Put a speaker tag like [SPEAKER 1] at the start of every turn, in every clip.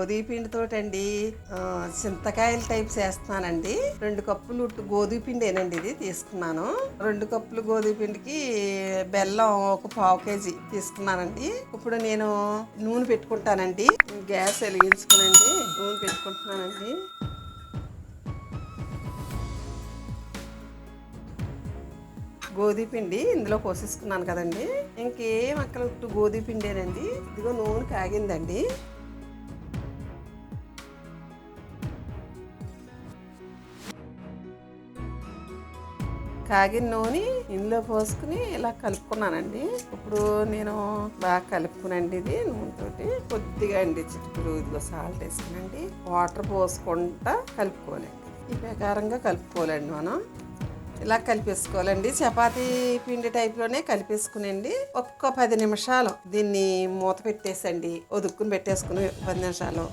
[SPEAKER 1] గోధుమ పిండితోటండి చింతకాయల టైప్ చేస్తున్నానండి. 2 కప్పులు గోధుమ పిండేనండి ఇది తీసుకున్నాను. 2 కప్పులు గోధుమ పిండికి బెల్లం ఒక 1/2 కేజీ తీసుకున్నానండి. ఇప్పుడు నేను నూనె పెట్టుకుంటానండి. గ్యాస్ వెలిగించుకునండి నూనె పెట్టుకుంటున్నానండి. గోధుమ పిండి ఇందులో పోసేసుకున్నాను కదండి. ఇంకేం అక్కడ గోధుమ పిండేనండి. ఇదిగో నూనె కాగిందండి. కాగిన నూనె ఇందులో పోసుకుని ఇలా కలుపుకున్నానండి. ఇప్పుడు నేను బాగా కలుపుకునండి ఇది నూనెతోటి కొద్దిగా అండి చిటికెడు ఇదిగో సాల్ట్ వేసుకునండి. వాటర్ పోసుకుంటా కలుపుకోవాలండి. ఈ ప్రకారంగా కలుపుకోవాలండి. మనం ఇలా కలిపేసుకోవాలండి. చపాతీ పిండి టైప్లోనే కలిపేసుకునండి. ఒక్క 10 నిమిషాలు దీన్ని మూత పెట్టేసండి ఒదుక్కుని పెట్టేసుకుని 10 నిమిషాలు.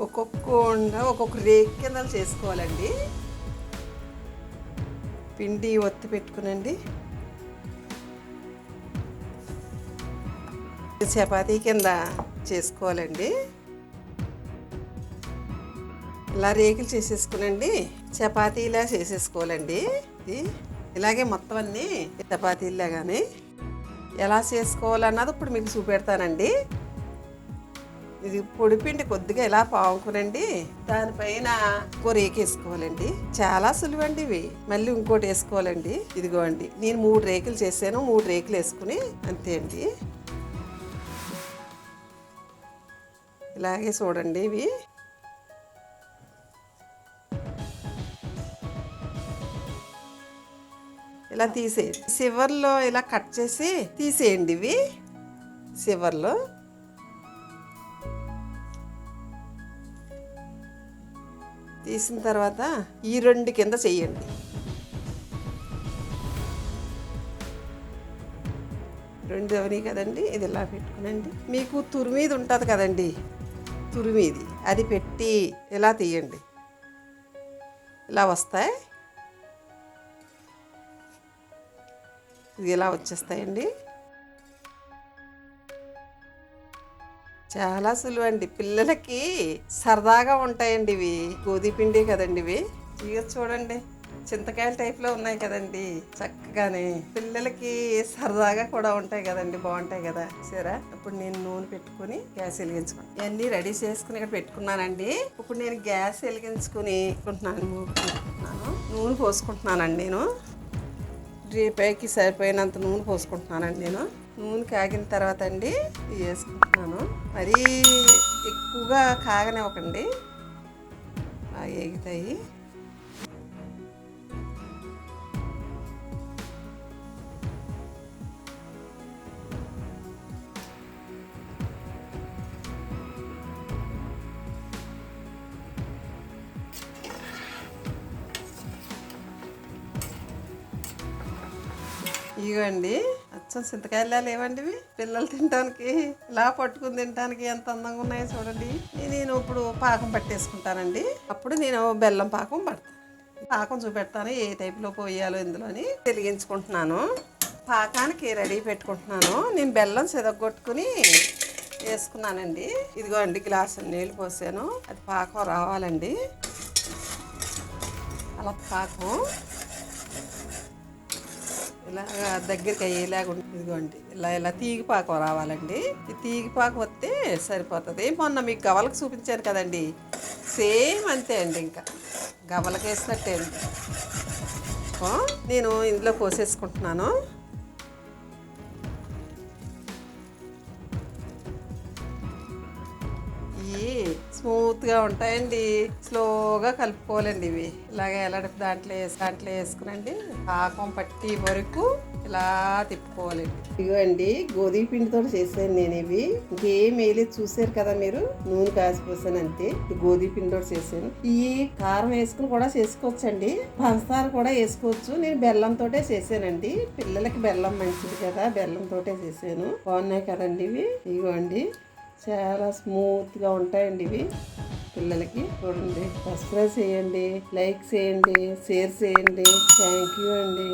[SPEAKER 1] ఒక్కొక్క రేక్ కింద చేసుకోవాలండి. పిండి ఒత్తి పెట్టుకునండి. చపాతీ కింద చేసుకోవాలండి. ఇలా రేకులు చేసేసుకునండి. చపాతీలా చేసేసుకోవాలండి. ఇలాగే మొత్తం అన్నీ చపాతీలాగానే ఎలా చేసుకోవాలన్నది ఇప్పుడు మీకు చూపెడతానండి. ఇది పొడిపిండి కొద్దిగా ఇలా పావుకునండి. దానిపైన ఇంకో రేకు వేసుకోవాలండి. చాలా సులువండి ఇవి. మళ్ళీ ఇంకోటి వేసుకోవాలండి. ఇదిగో అండి నేను 3 రేకులు చేశాను. 3 రేకులు వేసుకుని అంతే అండి. ఇలాగే చూడండి ఇవి. ఇలా తీసేయండి. చివర్లో ఇలా కట్ చేసి తీసేయండి. ఇవి చివర్లో తీసిన తర్వాత ఈ 2 కింద చెయ్యండి. రెండు అవన్నీ కదండి. ఇది ఇలా పెట్టుకునండి. మీకు తురిమీది ఉంటుంది కదండి, తురిమీది అది పెట్టి ఇలా తీయండి. ఇలా వస్తాయి. ఇది ఇలా వచ్చేస్తాయండి. చాలా సులువండి. పిల్లలకి సరదాగా ఉంటాయండి ఇవి. గోధుమ పిండి కదండి ఇవి. ఇక చూడండి చింతకాయల టైప్లో ఉన్నాయి కదండి. చక్కగానే పిల్లలకి సరదాగా కూడా ఉంటాయి కదండి. బాగుంటాయి కదా. సరే ఇప్పుడు నేను నూనె పెట్టుకుని గ్యాస్ వెలిగించుకుని ఇవన్నీ రెడీ చేసుకుని ఇక్కడ పెట్టుకున్నానండి. ఇప్పుడు నేను గ్యాస్ వెలిగించుకుని నూనె పోసుకుంటున్నానండి. నేను డ్రీపైకి సరిపోయినంత నూనె పోసుకుంటున్నానండి. నేను నూనె కాగిన తర్వాత అండి వేసుకుంటున్నాను. మరీ ఎక్కువగా కాగనివ్వకండి, బాగా ఎగుతాయి. ఇవ్వండి అచ్చం చింతకాయలా లేవండి ఇవి. పిల్లలు తినడానికి ఇలా పట్టుకుని తినడానికి ఎంత అందంగా ఉన్నాయో చూడండి. నేను ఇప్పుడు పాకం పట్టేసుకుంటానండి. అప్పుడు నేను బెల్లం పాకం పడతాను. పాకం చూపెడతాను ఏ టైప్లో పోయాలో ఇందులోని వెలిగించుకుంటున్నాను. పాకానికి రెడీ పెట్టుకుంటున్నాను. నేను బెల్లం చెదగొట్టుకుని వేసుకున్నానండి. ఇదిగో అండి గ్లాసు నీళ్ళు పోసాను. అది పాకం రావాలండి. అలా పాకం ఇలా దగ్గరికి అయ్యేలాగా ఉంటుంది. ఇదిగోండి ఇలా తీగిపాకం రావాలండి. ఈ తీగిపాకం వస్తే సరిపోతుంది. మొన్న మీకు గవలకు చూపించాను కదండి, సేమ్ అంతే అండి. ఇంకా గవలకు వేసినట్టే అండి. నేను ఇందులో పోసేసుకుంటున్నాను. స్మూత్గా ఉంటాయండి. స్లోగా కలుపుకోవాలండి ఇవి. ఇలాగే ఎలా దాంట్లో వేసుకునండి. పాకం పట్టి వరకు ఇలా తిప్పుకోవాలండి. ఇవ్వండి గోధుమ పిండితో చేసాను నేను ఇవి. ఇంకేం వేయలేదు, చూసారు కదా మీరు. నూనె కాసిపోసాను అంతే. గోధుమ పిండితో చేసాను. ఈ కారం వేసుకుని కూడా చేసుకోవచ్చండి, పంచదార కూడా వేసుకోవచ్చు. నేను బెల్లంతో చేసానండి. పిల్లలకి బెల్లం మంచిది కదా, బెల్లంతో చేసాను. బాగున్నాయి కదండి ఇవి. ఇవ్వండి చాలా స్మూత్గా ఉంటాయండి ఇవి పిల్లలకి. చూడండి, సబ్స్క్రైబ్ చేయండి, లైక్ చేయండి, షేర్ చేయండి. థ్యాంక్ యూ అండి.